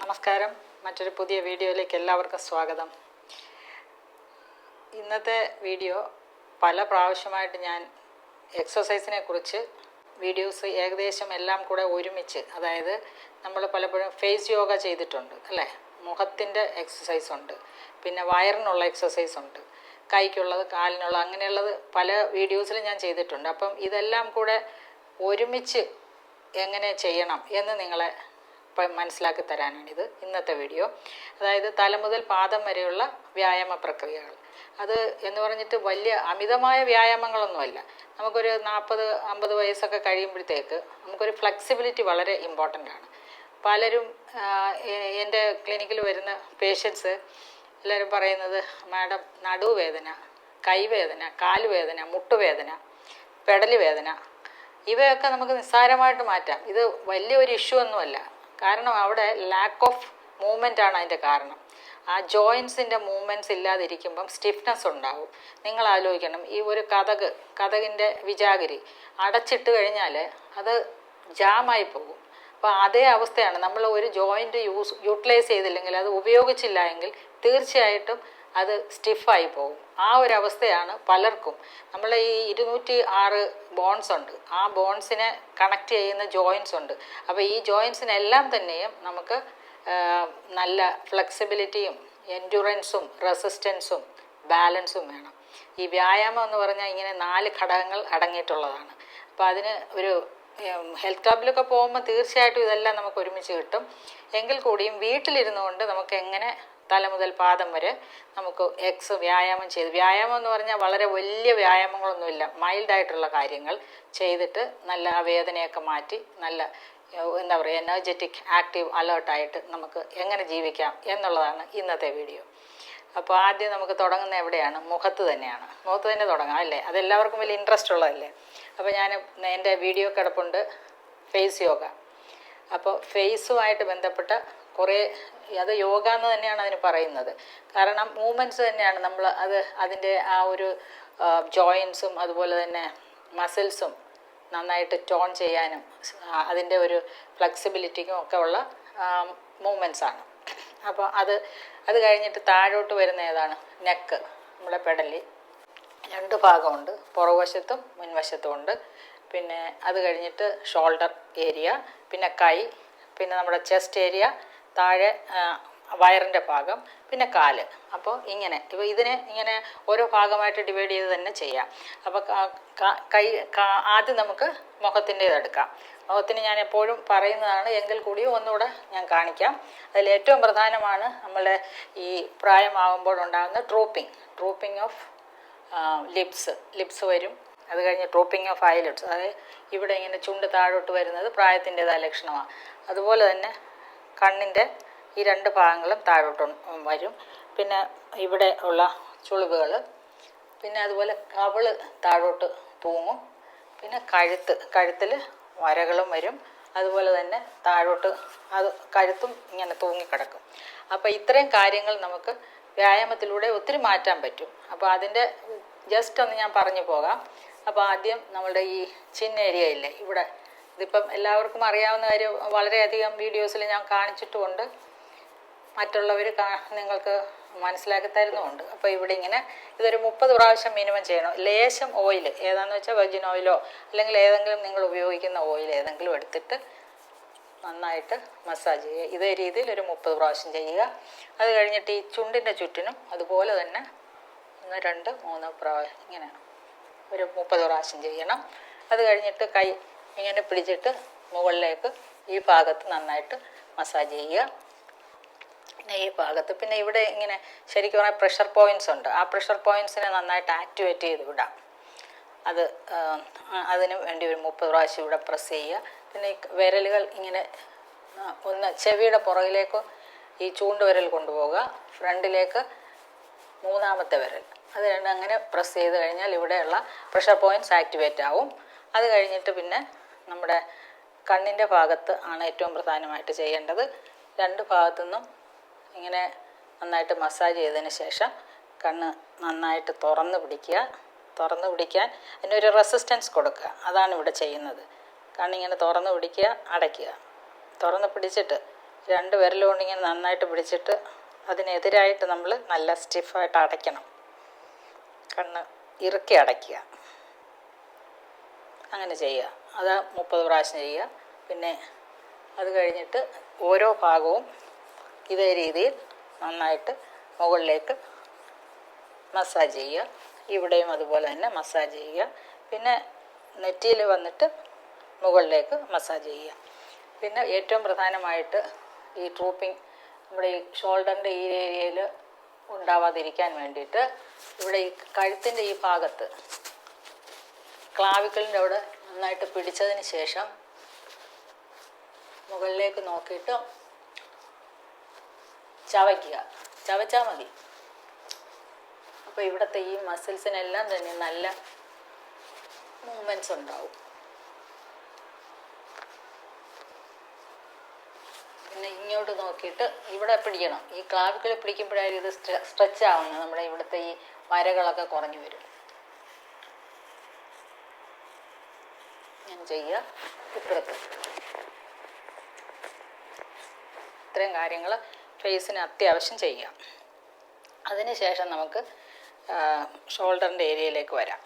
നമസ്കാരം. മറ്റൊരു പുതിയ വീഡിയോയിലേക്ക് എല്ലാവർക്കും സ്വാഗതം. ഇന്നത്തെ വീഡിയോ പല പ്രാവശ്യമായിട്ട് ഞാൻ എക്സസൈസിനെ കുറിച്ച് വീഡിയോസ് ഏകദേശം എല്ലാം കൂടെ ഒരുമിച്ച്, അതായത് നമ്മൾ പലപ്പോഴും ഫേസ് യോഗ ചെയ്തിട്ടുണ്ട് അല്ലേ, മുഖത്തിൻ്റെ എക്സസൈസ് ഉണ്ട്, പിന്നെ വയറിനുള്ള എക്സസൈസ് ഉണ്ട്, കൈക്കുള്ളത്, കാലിനുള്ള, അങ്ങനെയുള്ളത് പല വീഡിയോസിലും ഞാൻ ചെയ്തിട്ടുണ്ട്. അപ്പം ഇതെല്ലാം കൂടെ ഒരുമിച്ച് എങ്ങനെ ചെയ്യണം എന്ന് നിങ്ങളെ മനസ്സിലാക്കി തരാനാണിത് ഇന്നത്തെ വീഡിയോ. അതായത് തല മുതൽ പാദം വരെയുള്ള വ്യായാമ പ്രക്രിയകൾ. അത് എന്ന് പറഞ്ഞിട്ട് വലിയ അമിതമായ വ്യായാമങ്ങളൊന്നുമല്ല. നമുക്കൊരു 40-50 വയസ്സൊക്കെ കഴിയുമ്പോഴത്തേക്ക് നമുക്കൊരു ഫ്ലെക്സിബിലിറ്റി വളരെ ഇമ്പോർട്ടൻ്റ് ആണ്. പലരും എൻ്റെ ക്ലിനിക്കിൽ വരുന്ന പേഷ്യൻസ് എല്ലാവരും പറയുന്നത്, മാഡം നടുവേദന, കൈവേദന, കാലുവേദന, മുട്ടുവേദന, പെടലി വേദന, ഇവയൊക്കെ നമുക്ക് നിസ്സാരമായിട്ട് മാറ്റാം. ഇത് വലിയൊരു ഇഷ്യൂ ഒന്നുമല്ല. കാരണം അവിടെ ലാക്ക് ഓഫ് മൂവ്മെൻ്റ് ആണ് അതിൻ്റെ കാരണം. ആ ജോയിൻസിൻ്റെ മൂവ്മെൻറ്റ്സ് ഇല്ലാതിരിക്കുമ്പം സ്റ്റിഫ്നെസ് ഉണ്ടാവും. നിങ്ങൾ ആലോചിക്കണം, ഈ ഒരു കതകിൻ്റെ വിജാഗിരി അടച്ചിട്ട് കഴിഞ്ഞാൽ അത് ജാമായി പോകും. അപ്പോൾ അതേ അവസ്ഥയാണ്. നമ്മൾ ഒരു ജോയിൻ്റ് യൂട്ടിലൈസ് ചെയ്തില്ലെങ്കിൽ, അത് ഉപയോഗിച്ചില്ല എങ്കിൽ തീർച്ചയായിട്ടും അത് സ്റ്റിഫായി പോകും. ആ ഒരു അവസ്ഥയാണ് പലർക്കും. നമ്മൾ ഈ 206 ബോൺസ് ഉണ്ട്, ആ ബോൺസിനെ കണക്ട് ചെയ്യുന്ന ജോയിൻസ് ഉണ്ട്. അപ്പോൾ ഈ ജോയിൻസിനെല്ലാം തന്നെയും നമുക്ക് നല്ല ഫ്ലെക്സിബിലിറ്റിയും എൻഡ്യൂറൻസും റെസിസ്റ്റൻസും ബാലൻസും വേണം. ഈ വ്യായാമം എന്ന് പറഞ്ഞാൽ ഇങ്ങനെ 4 ഘടകങ്ങൾ അടങ്ങിയിട്ടുള്ളതാണ്. അപ്പോൾ അതിന് ഒരു ഹെൽത്ത് ക്ലബിലൊക്കെ പോകുമ്പോൾ തീർച്ചയായിട്ടും ഇതെല്ലാം നമുക്ക് ഒരുമിച്ച് കിട്ടും. എങ്കിൽ കൂടിയും വീട്ടിലിരുന്നു കൊണ്ട് നമുക്ക് എങ്ങനെ തല മുതൽ പാദം വരെ നമുക്ക് വ്യായാമം ചെയ്ത്, വ്യായാമം എന്ന് പറഞ്ഞാൽ വളരെ വലിയ വ്യായാമങ്ങളൊന്നുമില്ല, മൈൽഡായിട്ടുള്ള കാര്യങ്ങൾ ചെയ്തിട്ട് നല്ല ആ വേദനയൊക്കെ മാറ്റി നല്ല എന്താ പറയുക, എനർജറ്റിക്, ആക്റ്റീവ്, അലേർട്ടായിട്ട് നമുക്ക് എങ്ങനെ ജീവിക്കാം എന്നുള്ളതാണ് ഇന്നത്തെ വീഡിയോ. അപ്പോൾ ആദ്യം നമുക്ക് തുടങ്ങുന്ന എവിടെയാണ്? മുഖത്ത് തന്നെയാണ്. മുഖത്ത് തന്നെ തുടങ്ങാം അല്ലേ, അതെല്ലാവർക്കും വലിയ ഇൻട്രസ്റ്റ് ഉള്ളതല്ലേ. അപ്പോൾ ഞാൻ എൻ്റെ വീഡിയോ കിടപ്പുണ്ട് ഫേസ് യോഗ. അപ്പോൾ ഫേസുമായിട്ട് ബന്ധപ്പെട്ട കുറേ, അത് യോഗ എന്ന് തന്നെയാണ് അതിന് പറയുന്നത്. കാരണം മൂവ്മെൻറ്റ്സ് തന്നെയാണ് നമ്മൾ അതിൻ്റെ ആ ഒരു ജോയിൻസും അതുപോലെ തന്നെ മസിൽസും നന്നായിട്ട് ടോൺ ചെയ്യാനും അതിൻ്റെ ഒരു ഫ്ലെക്സിബിലിറ്റിക്കും ഒക്കെ ഉള്ള മൂവ്മെൻറ്റ്സാണ്. അപ്പോൾ അത് കഴിഞ്ഞിട്ട് താഴോട്ട് വരുന്ന ഏതാണ്? നെക്ക്, നമ്മുടെ പെടലി 2 ഭാഗമുണ്ട്, പുറകുവശത്തും മുൻവശത്തും ഉണ്ട്. പിന്നെ അത് കഴിഞ്ഞിട്ട് ഷോൾഡർ ഏരിയ, പിന്നെ കൈ, പിന്നെ നമ്മുടെ ചെസ്റ്റ് ഏരിയ, താഴെ വയറിൻ്റെ ഭാഗം, പിന്നെ കാല്. അപ്പോൾ ഇതിനെ ഇങ്ങനെ ഓരോ ഭാഗമായിട്ട് ഡിവൈഡ് ചെയ്ത് തന്നെ ചെയ്യാം. അപ്പോൾ ആദ്യം നമുക്ക് മുഖത്തിൻ്റേതെടുക്കാം. മുഖത്തിന് ഞാൻ എപ്പോഴും പറയുന്നതാണ്, എങ്കിൽ കൂടി ഒന്നുകൂടെ ഞാൻ കാണിക്കാം. അതിൽ ഏറ്റവും പ്രധാനമാണ് നമ്മളെ ഈ പ്രായമാകുമ്പോഴുണ്ടാകുന്ന ഡ്രൂപ്പിംഗ് ഓഫ് ലിപ്സ് വരും. അത് കഴിഞ്ഞ് ഡ്രൂപ്പിംഗ് ഓഫ് ഐലിഡ്സ്, അതായത് ഇവിടെ ഇങ്ങനെ ചുണ്ട് താഴോട്ട് വരുന്നത് പ്രായത്തിൻ്റെതായ ലക്ഷണമാണ്. അതുപോലെ തന്നെ കണ്ണിൻ്റെ ഈ 2 ഭാഗങ്ങളും താഴോട്ട് വരും. പിന്നെ ഇവിടെ ഉള്ള ചുളിവുകൾ, പിന്നെ അതുപോലെ കവിള് താഴോട്ട് തൂങ്ങും. പിന്നെ കഴുത്തിൽ വരകളും വരും. അതുപോലെ തന്നെ താഴോട്ട് കഴുത്തും ഇങ്ങനെ തൂങ്ങിക്കിടക്കും. അപ്പോൾ ഇത്രയും കാര്യങ്ങൾ നമുക്ക് വ്യായാമത്തിലൂടെ ഒത്തിരി മാറ്റാൻ പറ്റും. അപ്പോൾ അതിൻ്റെ ജസ്റ്റ് ഒന്ന് ഞാൻ പറഞ്ഞു പോകാം. അപ്പോൾ ആദ്യം നമ്മളുടെ ഈ ചിൻ ഏരിയ ഇല്ലേ, ഇവിടെ, ഇതിപ്പം എല്ലാവർക്കും അറിയാവുന്ന കാര്യം, വളരെയധികം വീഡിയോസിൽ ഞാൻ കാണിച്ചിട്ടുമുണ്ട്, മറ്റുള്ളവർ നിങ്ങൾക്ക് മനസ്സിലാക്കി തരുന്നുമുണ്ട്. അപ്പോൾ ഇവിടെ ഇതൊരു 30 പ്രാവശ്യം മിനിമം ചെയ്യണം. ലേശം ഓയിൽ, ഏതാണെന്ന് വെച്ചാൽ വെർജിൻ ഓയിലോ അല്ലെങ്കിൽ ഏതെങ്കിലും നിങ്ങൾ ഉപയോഗിക്കുന്ന ഓയിൽ ഏതെങ്കിലും എടുത്തിട്ട് നന്നായിട്ട് മസാജ് ചെയ്യുക. ഇതേ രീതിയിൽ ഒരു 30 പ്രാവശ്യം ചെയ്യുക. അത് കഴിഞ്ഞിട്ട് ഈ ചുണ്ടിൻ്റെ ചുറ്റിനും അതുപോലെ തന്നെ 1, 2, 3 പ്രാവശ്യം ഇങ്ങനെ ഒരു 30 പ്രാവശ്യം ചെയ്യണം. അത് കഴിഞ്ഞിട്ട് കൈ ഇങ്ങനെ പിടിച്ചിട്ട് മുകളിലേക്ക് ഈ ഭാഗത്ത് നന്നായിട്ട് മസാജ് ചെയ്യുക. പിന്നെ ഈ ഭാഗത്ത്, പിന്നെ ഇവിടെ ഇങ്ങനെ ശരിക്കും പറഞ്ഞാൽ പ്രഷർ പോയിൻറ്റ്സ് ഉണ്ട്. ആ പ്രഷർ പോയിൻറ്റ്സിനെ നന്നായിട്ട് ആക്ടിവേറ്റ് ചെയ്ത് വിടാം. അതിന് വേണ്ടി ഒരു 30 പ്രാവശ്യം ഇവിടെ പ്രസ് ചെയ്യുക. പിന്നെ ഈ വിരലുകൾ ഇങ്ങനെ ഒന്ന് ചെവിയുടെ പുറകിലേക്ക് ഈ ചൂണ്ടുവിരൽ കൊണ്ടുപോവുക, ഫ്രണ്ടിലേക്ക് 3ാമത്തെ വിരൽ, അത് അങ്ങനെ പ്രസ് ചെയ്ത് കഴിഞ്ഞാൽ ഇവിടെയുള്ള പ്രഷർ പോയിൻറ്റ്സ് ആക്ടിവേറ്റ് ആവും. അത് കഴിഞ്ഞിട്ട് പിന്നെ നമ്മുടെ കണ്ണിൻ്റെ ഭാഗത്ത് ആണ് ഏറ്റവും പ്രധാനമായിട്ട് ചെയ്യേണ്ടത്. 2 ഭാഗത്തുനിന്നും ഇങ്ങനെ നന്നായിട്ട് മസാജ് ചെയ്തതിന് ശേഷം കണ്ണ് നന്നായിട്ട് തുറന്ന് പിടിക്കാൻ അതിനൊരു റെസിസ്റ്റൻസ് കൊടുക്കുക. അതാണ് ഇവിടെ ചെയ്യുന്നത്. കണ്ണിങ്ങനെ തുറന്ന് പിടിക്കുക, അടയ്ക്കുക. തുറന്ന് പിടിച്ചിട്ട് 2 വിരൽ കൊണ്ട് ഇങ്ങനെ നന്നായിട്ട് പിടിച്ചിട്ട് അതിനെതിരായിട്ട് നമ്മൾ നല്ല സ്റ്റിഫായിട്ട് അടയ്ക്കണം. കണ്ണ് ഇറുക്കി അടയ്ക്കുക. അങ്ങനെ ചെയ്യുക. അത് 30 പ്രാവശ്യം ചെയ്യുക. പിന്നെ അത് കഴിഞ്ഞിട്ട് ഓരോ ഭാഗവും ഇതേ രീതിയിൽ നന്നായിട്ട് മുകളിലേക്ക് മസാജ് ചെയ്യുക. ഇവിടെയും അതുപോലെ തന്നെ മസാജ് ചെയ്യുക. പിന്നെ നെറ്റിയിൽ വന്നിട്ട് മുകളിലേക്ക് മസാജ് ചെയ്യുക. പിന്നെ ഏറ്റവും പ്രധാനമായിട്ട് ഈ ട്രൂപ്പിംഗ് നമ്മുടെ ഈ ഷോൾഡറിൻ്റെ ഈ ഏരിയയിൽ ഉണ്ടാവാതിരിക്കാൻ വേണ്ടിയിട്ട് ഇവിടെ ഈ കഴുത്തിൻ്റെ ഈ ഭാഗത്ത് ക്ലാവിക്കലിൻ്റെ അവിടെ നന്നായിട്ട് പിടിച്ചതിന് ശേഷം മുകളിലേക്ക് നോക്കിയിട്ട് ചവയ്ക്കുക. ചവച്ചാൽ മതി. അപ്പോൾ ഇവിടുത്തെ ഈ മസിൽസിനെല്ലാം തന്നെ നല്ല മൂവ്മെൻറ്റ്സ് ഉണ്ടാവും. പിന്നെ ഇങ്ങോട്ട് നോക്കിയിട്ട് ഇവിടെ പിടിക്കണം. ഈ ക്ലാവിക്കിൽ പിടിക്കുമ്പോഴായാലും ഇത് സ്ട്രെച്ച് ആവുന്നത്. നമ്മുടെ ഇവിടുത്തെ ഈ വരകളൊക്കെ കുറഞ്ഞു വരും. ഞാൻ ചെയ്യുക. ഇപ്പുറത്ത് ഇത്രയും കാര്യങ്ങൾ ഫേസിന് അത്യാവശ്യം ചെയ്യാം. അതിനുശേഷം നമുക്ക് ഷോൾഡറിൻ്റെ ഏരിയയിലേക്ക് വരാം.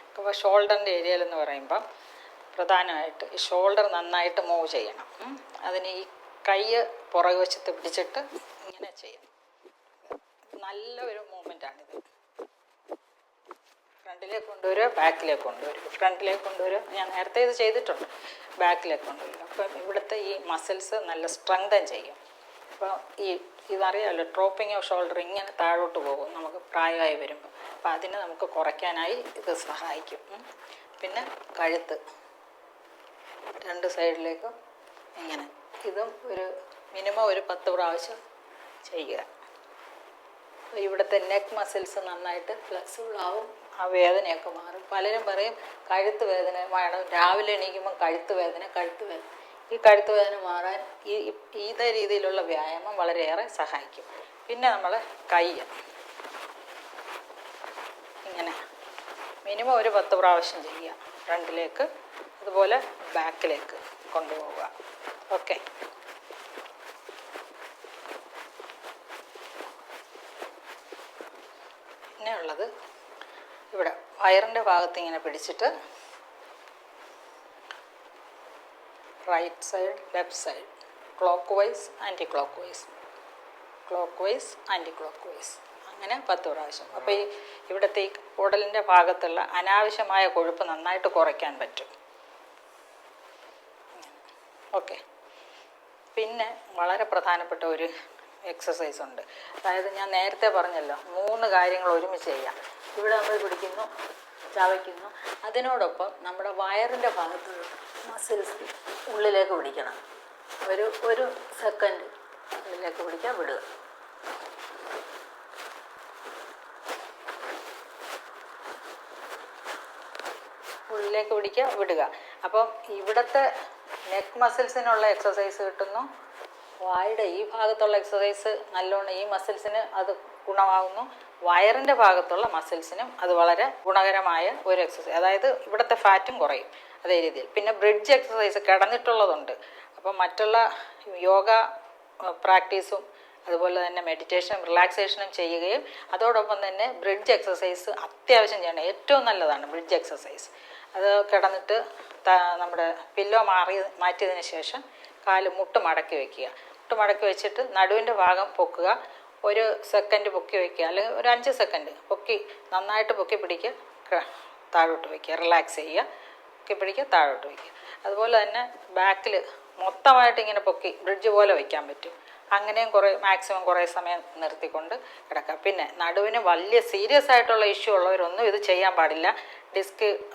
അപ്പോൾ ഷോൾഡറിൻ്റെ ഏരിയയിലെന്ന് പറയുമ്പം പ്രധാനമായിട്ട് ഈ ഷോൾഡർ നന്നായിട്ട് മൂവ് ചെയ്യണം. അതിന് ഈ കൈ പുറകു വശത്ത് പിടിച്ചിട്ട് ഇങ്ങനെ ചെയ്യണം. നല്ല ഒരു മൂവ്മെൻറ്റാണിത്. ഫ്രണ്ടിലേക്ക് കൊണ്ടുവരിക, ബാക്കിലേക്ക് കൊണ്ടുവരിക. ഫ്രണ്ടിലേക്ക് കൊണ്ടുവരിക. ഞാൻ നേരത്തെ ഇത് ചെയ്തിട്ടുണ്ട്. ബാക്കിലേക്ക് കൊണ്ടുവരിക. അപ്പം ഇവിടുത്തെ ഈ മസിൽസ് നല്ല സ്ട്രെങ്തൻ ചെയ്യും. അപ്പോൾ ഇതറിയാമല്ലോ, ഡ്രോപ്പിംഗ് ഓഫ് ഷോൾഡർ ഇങ്ങനെ താഴോട്ട് പോകും നമുക്ക് പ്രായമായി വരുമ്പോൾ. അപ്പോൾ അതിനെ നമുക്ക് കുറയ്ക്കാനായി ഇത് സഹായിക്കും. പിന്നെ കഴുത്ത് 2 സൈഡിലേക്കും ഇങ്ങനെ. ഇതും മിനിമം ഒരു 10 പ്രാവശ്യം ചെയ്യുക. ഇവിടുത്തെ നെക്ക് മസിൽസ് നന്നായിട്ട് ഫ്ലെക്സിബിൾ ആവും. ആ വേദനയൊക്കെ മാറും. പലരും പറയും കഴുത്ത് വേദന വേണം, രാവിലെ എണീക്കുമ്പോൾ കഴുത്ത് വേദന. ഈ കഴുത്ത് വേദന മാറാൻ ഇതേ രീതിയിലുള്ള വ്യായാമം വളരെയേറെ സഹായിക്കും. പിന്നെ നമ്മൾ കൈ ഇങ്ങനെ മിനിമം ഒരു 10 പ്രാവശ്യം ചെയ്യുക. ഫ്രണ്ടിലേക്ക് അതുപോലെ ബാക്കിലേക്ക് കൊണ്ടുപോവുക. ഓക്കെ. പിന്നെ ഉള്ളത് ഇവിടെ വയറിൻ്റെ ഭാഗത്ത് ഇങ്ങനെ പിടിച്ചിട്ട് right side, left side, clockwise, anticlockwise, clockwise, anticlockwise, അങ്ങനെ 10 പ്രാവശ്യം. അപ്പോൾ ഇവിടുത്തെ ഈ കുടലിൻ്റെ ഭാഗത്തുള്ള അനാവശ്യമായ കൊഴുപ്പ് നന്നായിട്ട് കുറയ്ക്കാൻ പറ്റും. ഓക്കെ. പിന്നെ വളരെ പ്രധാനപ്പെട്ട ഒരു എക്സസൈസ് ഉണ്ട്. അതായത് ഞാൻ നേരത്തെ പറഞ്ഞല്ലോ, 3 കാര്യങ്ങൾ ഒരുമിച്ച് ചെയ്യാം. ഇവിടെ നമ്മൾ പിടിക്കുന്നു, ചവയ്ക്കുന്നു. അതിനോടൊപ്പം നമ്മുടെ വയറിൻ്റെ ഭാഗത്ത് മസിൽസ് ഉള്ളിലേക്ക് പിടിക്കണം. ഒരു സെക്കൻഡ് ഉള്ളിലേക്ക് പിടിക്കുക, വിടുക. ഉള്ളിലേക്ക് പിടിക്കുക, വിടുക. അപ്പം ഇവിടുത്തെ നെക്ക് മസിൽസിനുള്ള എക്സസൈസ് കിട്ടുന്നു. വായുടെ ഈ ഭാഗത്തുള്ള എക്സസൈസ് നല്ലോണം ഈ മസിൽസിന് അത് ഗുണമാകുന്നു. വയറിൻ്റെ ഭാഗത്തുള്ള മസിൽസിനും അത് വളരെ ഗുണകരമായ ഒരു എക്സസൈസ്. അതായത് ഇവിടുത്തെ ഫാറ്റും കുറയും അതേ രീതിയിൽ. പിന്നെ ബ്രിഡ്ജ് എക്സസൈസ് കിടന്നിട്ടുള്ളതുണ്ട്. അപ്പം മറ്റുള്ള യോഗ പ്രാക്ടീസും അതുപോലെ തന്നെ മെഡിറ്റേഷനും റിലാക്സേഷനും ചെയ്യുകയും അതോടൊപ്പം തന്നെ ബ്രിഡ്ജ് എക്സസൈസ് അത്യാവശ്യം ചെയ്യണം. ഏറ്റവും നല്ലതാണ് ബ്രിഡ്ജ് എക്സസൈസ്. അത് കിടന്നിട്ട് നമ്മുടെ പില്ലോ മാറ്റിയതിന് ശേഷം മുട്ട് മടക്കി വയ്ക്കുക. മുട്ട് മടക്കി വെച്ചിട്ട് നടുവിൻ്റെ ഭാഗം പൊക്കുക. 1 സെക്കൻഡ് പൊക്കി വയ്ക്കുക, അല്ലെങ്കിൽ ഒരു 5 സെക്കൻഡ് പൊക്കി നന്നായിട്ട് പൊക്കി പിടിക്കുക, താഴോട്ട് വയ്ക്കുക, റിലാക്സ് ചെയ്യുക, പൊക്കി പിടിക്കുക, താഴോട്ട് വയ്ക്കുക. അതുപോലെ തന്നെ ബാക്കിൽ മൊത്തമായിട്ട് ഇങ്ങനെ പൊക്കി ബ്രിഡ്ജ് പോലെ വയ്ക്കാൻ പറ്റും. അങ്ങനെയും മാക്സിമം കുറേ സമയം നിർത്തിക്കൊണ്ട് കിടക്കാം. പിന്നെ നടുവിന് വലിയ സീരിയസ് ആയിട്ടുള്ള ഇഷ്യൂ ഉള്ളവരൊന്നും ഇത് ചെയ്യാൻ പാടില്ല.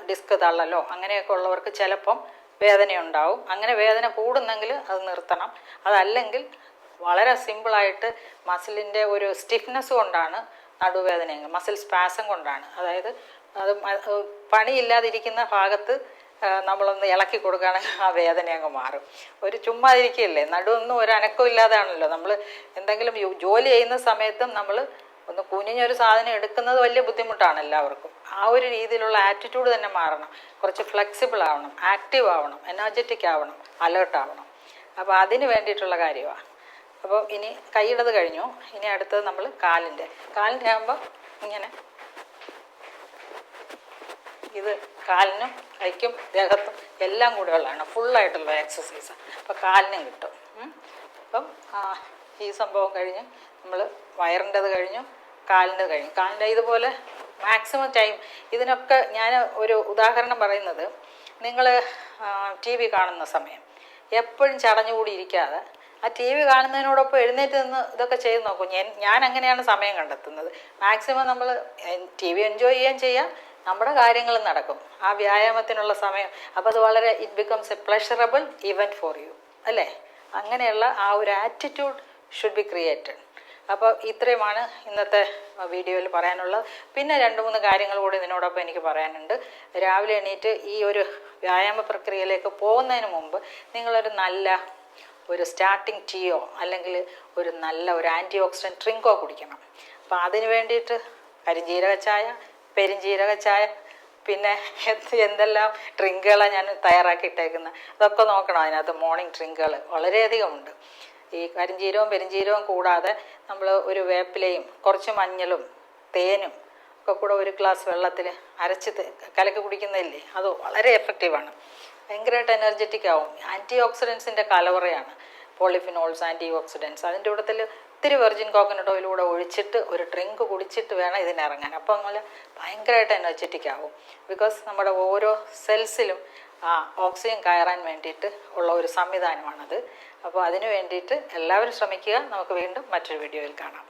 ഡിസ്ക് തള്ളലോ അങ്ങനെയൊക്കെ ഉള്ളവർക്ക് ചിലപ്പം വേദനയുണ്ടാവും. അങ്ങനെ വേദന കൂടുന്നെങ്കിൽ അത് നിർത്തണം. അതല്ലെങ്കിൽ വളരെ സിമ്പിളായിട്ട് മസിലിൻ്റെ ഒരു സ്റ്റിഫ്നെസ് കൊണ്ടാണ് നടുവേദനയെങ്കിൽ മസിൽ സ്പാസം കൊണ്ടാണ്. അതായത് അത് പണിയില്ലാതിരിക്കുന്ന ഭാഗത്ത് നമ്മളൊന്ന് ഇളക്കി കൊടുക്കുകയാണെങ്കിൽ ആ വേദന അങ്ങ് മാറും. ചുമ്മാ ഇരിക്കുകയല്ലേ, നടുവൊന്നും ഒരു അനക്കം ഇല്ലാതാണല്ലോ. നമ്മൾ എന്തെങ്കിലും ജോലി ചെയ്യുന്ന സമയത്തും നമ്മൾ ഒന്ന് കുനിഞ്ഞൊരു സാധനം എടുക്കുന്നത് വലിയ ബുദ്ധിമുട്ടാണ് എല്ലാവർക്കും. ആ ഒരു രീതിയിലുള്ള ആറ്റിറ്റ്യൂഡ് തന്നെ മാറണം. കുറച്ച് ഫ്ലെക്സിബിൾ ആവണം, ആക്റ്റീവ് ആവണം, എനർജറ്റിക് ആവണം, അലേർട്ട് ആവണം. അപ്പോൾ അതിന് വേണ്ടിയിട്ടുള്ള കാര്യമാണ്. അപ്പോൾ ഇനി കൈയിടത് കഴിഞ്ഞു. ഇനി അടുത്തത് നമ്മൾ കാലിൻ്റെ ആകുമ്പോൾ ഇങ്ങനെ ഇത് കാലിനും കൈക്കും ദേഹത്തും എല്ലാം കൂടെ ഉള്ളതാണ്, ഫുള്ളായിട്ടുള്ള എക്സസൈസാണ്. അപ്പോൾ കാലിനും കിട്ടും. അപ്പം ഈ സംഭവം കഴിഞ്ഞ് നമ്മൾ വയറിൻ്റെത് കഴിഞ്ഞു, കാലിൻ്റെ കഴിഞ്ഞു. കാലിൻ്റെ ഇതുപോലെ മാക്സിമം ടൈം ഇതിനൊക്കെ ഞാൻ ഒരു ഉദാഹരണം പറയുന്നത്, നിങ്ങൾ TV കാണുന്ന സമയം എപ്പോഴും ചടഞ്ഞുകൂടി ഇരിക്കാതെ ആ TV കാണുന്നതിനോടൊപ്പം എഴുന്നേറ്റ് നിന്ന് ഇതൊക്കെ ചെയ്ത് നോക്കും. ഞാൻ അങ്ങനെയാണ് സമയം കണ്ടെത്തുന്നത്. മാക്സിമം നമ്മൾ TV എൻജോയ് ചെയ്യുകയും ചെയ്യാം, നമ്മുടെ കാര്യങ്ങളും നടക്കും ആ വ്യായാമത്തിനുള്ള സമയം. അപ്പോൾ അത് വളരെ it becomes A pleasurable event for you, അല്ലേ? അങ്ങനെയുള്ള ആ ഒരു ആറ്റിറ്റ്യൂഡ് ഷുഡ് ബി ക്രിയേറ്റഡ്. അപ്പോൾ ഇത്രയുമാണ് ഇന്നത്തെ വീഡിയോയിൽ പറയാനുള്ളത്. പിന്നെ 2-3 കാര്യങ്ങൾ കൂടി ഇതിനോടൊപ്പം എനിക്ക് പറയാനുണ്ട്. രാവിലെ എണീറ്റ് ഈ ഒരു വ്യായാമ പ്രക്രിയയിലേക്ക് പോകുന്നതിന് മുമ്പ് നിങ്ങളൊരു നല്ല ഒരു സ്റ്റാർട്ടിങ് ടീയോ അല്ലെങ്കിൽ ഒരു നല്ല ഒരു ആൻറ്റി ഓക്സിഡൻറ്റ് ഡ്രിങ്കോ കുടിക്കണം. അപ്പോൾ അതിന് വേണ്ടിയിട്ട് കരിഞ്ജീരക ചായ, പെരുംജീരക ചായ, പിന്നെ എന്തെല്ലാം ഡ്രിങ്കുകളാണ് ഞാൻ തയ്യാറാക്കിയിട്ടേക്കുന്നത് അതൊക്കെ നോക്കണം. അതിനകത്ത് മോർണിംഗ് ഡ്രിങ്കുകൾ വളരെയധികമുണ്ട്. ഈ കരിഞ്ജീരകവും പെരുംജീരകവും കൂടാതെ നമ്മൾ ഒരു വേപ്പിലയും കുറച്ച് മഞ്ഞളും തേനും ഒക്കെ കൂടെ ഒരു ഗ്ലാസ് വെള്ളത്തിൽ അരച്ച് കലക്കി കുടിക്കുന്നില്ലേ, അത് വളരെ എഫക്റ്റീവാണ്. ഭയങ്കരമായിട്ട് എനർജറ്റിക് ആവും. ആൻറ്റി ഓക്സിഡൻസിൻ്റെ കലവറയാണ് പോളിഫിനോൾസ്, ആൻറ്റി ഓക്സിഡൻസ്. അതിൻ്റെ കൂട്ടത്തിൽ ഇത്തിരി വെർജിൻ കോക്കനട്ട് ഓയിലൂടെ ഒഴിച്ചിട്ട് ഒരു ഡ്രിങ്ക് കുടിച്ചിട്ട് വേണം ഇതിനിറങ്ങാൻ. അപ്പോൾ നമ്മൾ ഭയങ്കരമായിട്ട് എനർജറ്റിക് ആവും. ബിക്കോസ് നമ്മുടെ ഓരോ സെൽസിലും ആ ഓക്സിജൻ കയറാൻ വേണ്ടിയിട്ട് ഉള്ള ഒരു സംവിധാനമാണത്. അപ്പോൾ അതിന് വേണ്ടിയിട്ട് എല്ലാവരും ശ്രമിക്കുക. നമുക്ക് വീണ്ടും മറ്റൊരു വീഡിയോയിൽ കാണാം.